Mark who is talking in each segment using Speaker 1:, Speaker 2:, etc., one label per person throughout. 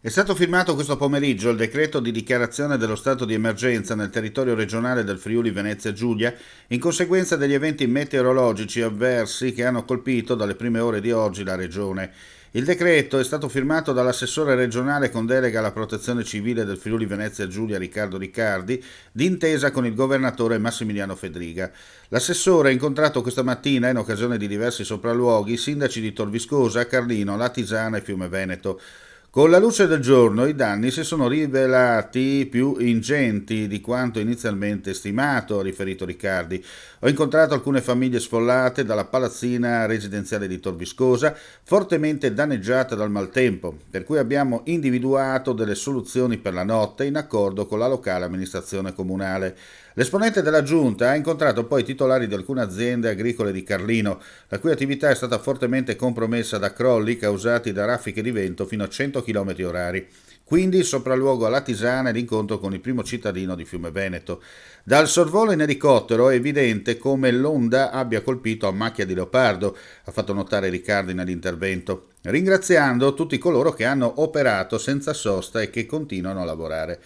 Speaker 1: È stato firmato questo pomeriggio il decreto di dichiarazione dello stato di emergenza nel territorio regionale del Friuli Venezia Giulia in conseguenza degli eventi meteorologici avversi che hanno colpito dalle prime ore di oggi la regione. Il decreto è stato firmato dall'assessore regionale con delega alla protezione civile del Friuli Venezia Giulia Riccardo Riccardi, d'intesa con il governatore Massimiliano Fedriga. L'assessore ha incontrato questa mattina, in occasione di diversi sopralluoghi, i sindaci di Tor Viscosa, Carlino, Latisana e Fiume Veneto. Con la luce del giorno i danni si sono rivelati più ingenti di quanto inizialmente stimato, ha riferito Riccardi. Ho incontrato alcune famiglie sfollate dalla palazzina residenziale di Tor Viscosa, fortemente danneggiate dal maltempo, per cui abbiamo individuato delle soluzioni per la notte in accordo con la locale amministrazione comunale. L'esponente della giunta ha incontrato poi i titolari di alcune aziende agricole di Carlino, la cui attività è stata fortemente compromessa da crolli causati da raffiche di vento fino a 100 km orari. Quindi il sopralluogo alla Tisana e l'incontro con il primo cittadino di Fiume Veneto. Dal sorvolo in elicottero è evidente come l'onda abbia colpito a macchia di leopardo, ha fatto notare Riccardi nell'intervento, ringraziando tutti coloro che hanno operato senza sosta e che continuano a lavorare.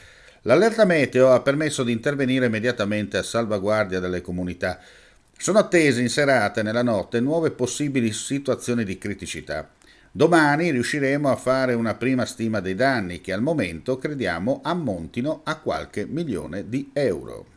Speaker 1: L'allerta meteo ha permesso di intervenire immediatamente a salvaguardia delle comunità. Sono attese in serata e nella notte nuove possibili situazioni di criticità. Domani riusciremo a fare una prima stima dei danni che al momento crediamo ammontino a qualche milione di euro.